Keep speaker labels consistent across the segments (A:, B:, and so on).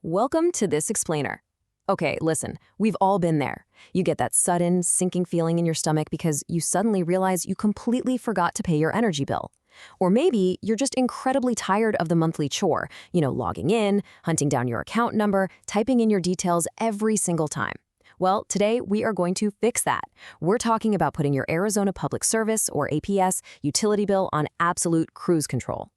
A: Welcome to This Explainer. Okay, listen, we've all been there. You get that sudden, sinking feeling in your stomach because you suddenly realize you completely forgot to pay your energy bill. Or maybe you're just incredibly tired of the monthly chore, logging in, hunting down your account number, typing in your details every single time. Well, today we are going to fix that. We're talking about putting your Arizona Public Service, or APS, utility bill on absolute cruise control.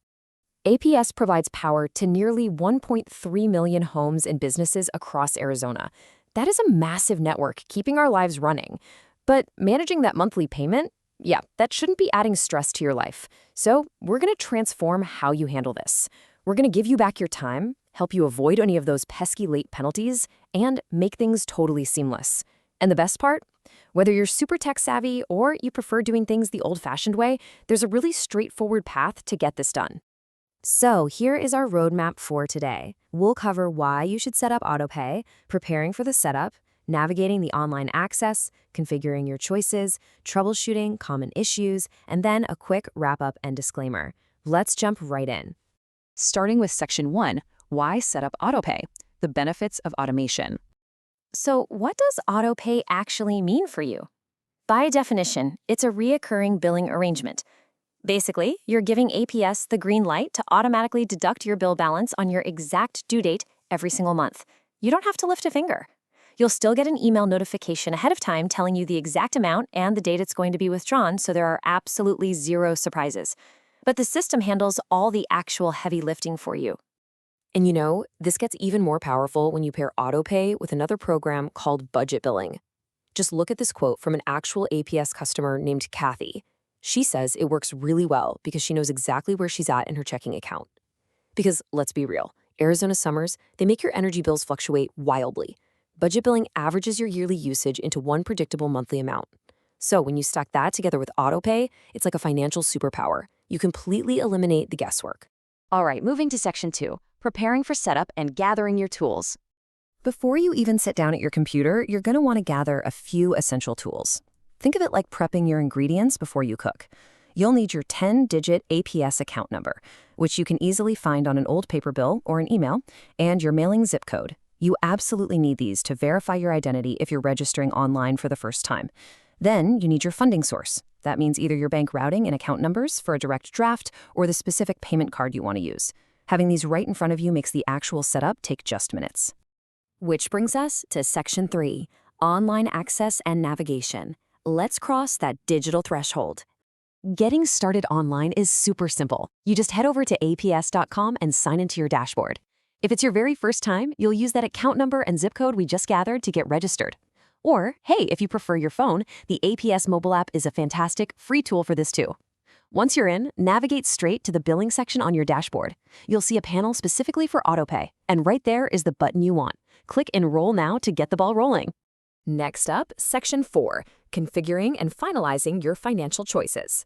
A: APS provides power to nearly 1.3 million homes and businesses across Arizona. That is a massive network keeping our lives running. But managing that monthly payment? Yeah, that shouldn't be adding stress to your life. So we're going to transform how you handle this. We're going to give you back your time, help you avoid any of those pesky late penalties, and make things totally seamless. And the best part? Whether you're super tech savvy or you prefer doing things the old-fashioned way, there's a really straightforward path to get this done. So here is our roadmap for today. We'll cover why you should set up Autopay, preparing for the setup, navigating the online access, configuring your choices, troubleshooting common issues, and then a quick wrap-up and disclaimer. Let's jump right in.
B: Starting with Section 1, Why Set Up Autopay? The Benefits of Automation.
C: So what does Autopay actually mean for you? By definition, it's a reoccurring billing arrangement. Basically, you're giving APS the green light to automatically deduct your bill balance on your exact due date every single month. You don't have to lift a finger. You'll still get an email notification ahead of time telling you the exact amount and the date it's going to be withdrawn, so there are absolutely zero surprises. But the system handles all the actual heavy lifting for you.
A: And this gets even more powerful when you pair Autopay with another program called budget billing. Just look at this quote from an actual APS customer named Kathy. She says it works really well because she knows exactly where she's at in her checking account. Because let's be real, Arizona summers, they make your energy bills fluctuate wildly. Budget billing averages your yearly usage into one predictable monthly amount. So when you stack that together with Autopay, it's like a financial superpower. You completely eliminate the guesswork.
B: All right, moving to Section 2, Preparing for Setup and Gathering Your Tools.
A: Before you even sit down at your computer, you're going to want to gather a few essential tools. Think of it like prepping your ingredients before you cook. You'll need your 10-digit APS account number, which you can easily find on an old paper bill or an email, and your mailing zip code. You absolutely need these to verify your identity if you're registering online for the first time. Then you need your funding source. That means either your bank routing and account numbers for a direct draft or the specific payment card you want to use. Having these right in front of you makes the actual setup take just minutes. Which brings us to Section 3, Online Access and Navigation. Let's cross that digital threshold. Getting started online is super simple. You just head over to aps.com and sign into your dashboard. If it's your very first time, you'll use that account number and zip code we just gathered to get registered. Or, hey, if you prefer your phone, the APS mobile app is a fantastic free tool for this too. Once you're in, navigate straight to the billing section on your dashboard. You'll see a panel specifically for Autopay, and right there is the button you want. Click Enroll Now to get the ball rolling. Next up, Section 4, Configuring and Finalizing Your Financial Choices.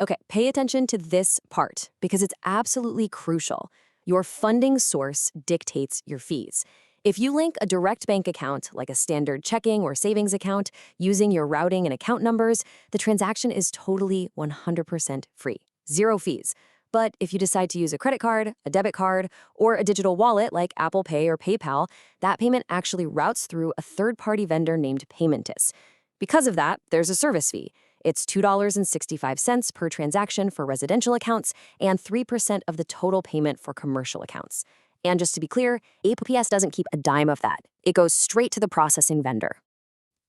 A: Okay, pay attention to this part because it's absolutely crucial. Your funding source dictates your fees. If you link a direct bank account, like a standard checking or savings account, using your routing and account numbers, the transaction is totally 100% free. Zero fees. But if you decide to use a credit card, a debit card, or a digital wallet like Apple Pay or PayPal, that payment actually routes through a third-party vendor named Paymentus. Because of that, there's a service fee. It's $2.65 per transaction for residential accounts and 3% of the total payment for commercial accounts. And just to be clear, APS doesn't keep a dime of that. It goes straight to the processing vendor.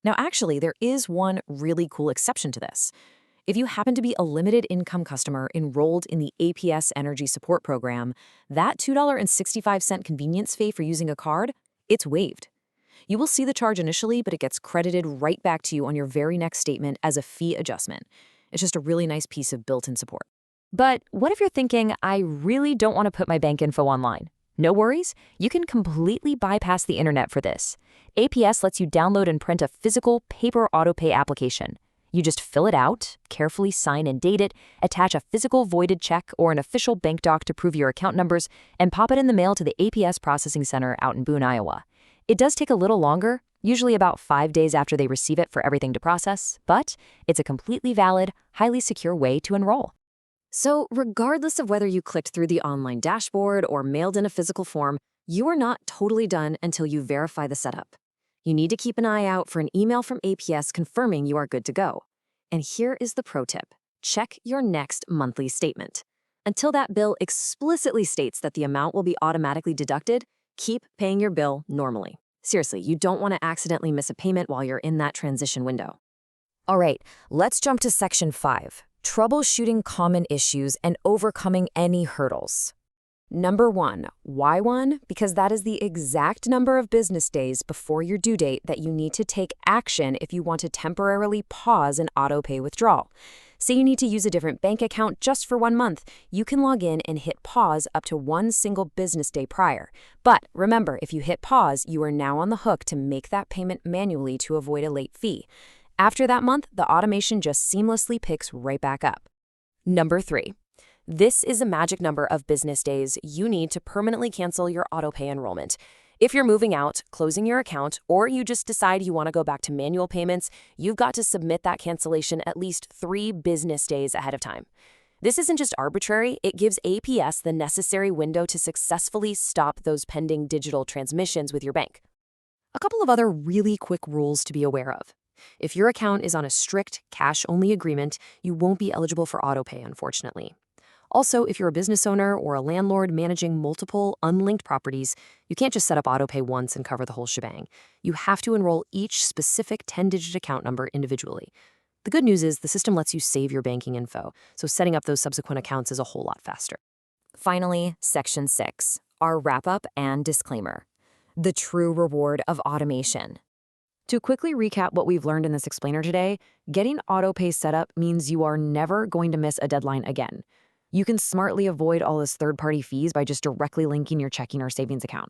A: Now, actually, there is one really cool exception to this. If you happen to be a limited income customer enrolled in the APS Energy Support Program, that $2.65 convenience fee for using a card, it's waived. You will see the charge initially, but it gets credited right back to you on your very next statement as a fee adjustment. It's just a really nice piece of built-in support. But what if you're thinking, I really don't want to put my bank info online? No worries, you can completely bypass the internet for this. APS lets you download and print a physical paper Autopay application. You just fill it out, carefully sign and date it, attach a physical voided check or an official bank doc to prove your account numbers, and pop it in the mail to the APS Processing Center out in Boone, Iowa. It does take a little longer, usually about 5 days after they receive it for everything to process, but it's a completely valid, highly secure way to enroll. So regardless of whether you clicked through the online dashboard or mailed in a physical form,
C: You are not totally done until you verify the setup. You need to keep an eye out for an email from APS confirming you are good to go. And here is the pro tip. Check your next monthly statement. Until that bill explicitly states that the amount will be automatically deducted, keep paying your bill normally. Seriously, you don't want to accidentally miss a payment while you're in that transition window.
A: All right, let's jump to Section 5, troubleshooting common issues and overcoming any hurdles. Number 1, why 1? Because that is the exact number of business days before your due date that you need to take action if you want to temporarily pause an autopay withdrawal. Say you need to use a different bank account just for 1 month, you can log in and hit pause up to 1 single business day prior. But remember, if you hit pause, you are now on the hook to make that payment manually to avoid a late fee. After that month, the automation just seamlessly picks right back up. Number 3. This is a magic number of business days you need to permanently cancel your autopay enrollment. If you're moving out, closing your account, or you just decide you want to go back to manual payments, you've got to submit that cancellation at least 3 business days ahead of time. This isn't just arbitrary, it gives APS the necessary window to successfully stop those pending digital transmissions with your bank. A couple of other really quick rules to be aware of. If your account is on a strict cash-only agreement, you won't be eligible for autopay, unfortunately. Also, if you're a business owner or a landlord managing multiple unlinked properties, you can't just set up autopay once and cover the whole shebang. You have to enroll each specific 10-digit account number individually. The good news is the system lets you save your banking info, so setting up those subsequent accounts is a whole lot faster. Finally, Section 6, our wrap-up and disclaimer. The true reward of automation. To quickly recap what we've learned in this explainer today, getting autopay set up means you are never going to miss a deadline again. You can smartly avoid all those third-party fees by just directly linking your checking or savings account.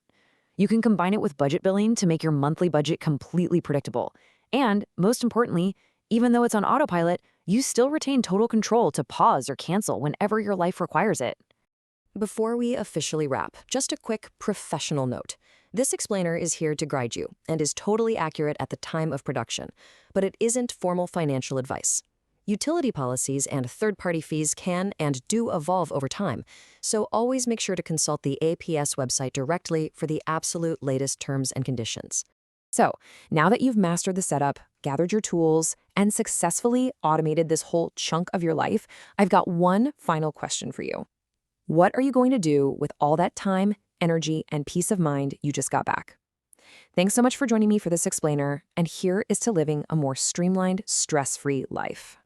A: You can combine it with budget billing to make your monthly budget completely predictable. And, most importantly, even though it's on autopilot, you still retain total control to pause or cancel whenever your life requires it. Before we officially wrap, just a quick professional note. This explainer is here to guide you and is totally accurate at the time of production, but it isn't formal financial advice. Utility policies and third-party fees can and do evolve over time, so always make sure to consult the APS website directly for the absolute latest terms and conditions. So, now that you've mastered the setup, gathered your tools, and successfully automated this whole chunk of your life, I've got one final question for you. What are you going to do with all that time, energy, and peace of mind you just got back? Thanks so much for joining me for this explainer, and here is to living a more streamlined, stress-free life.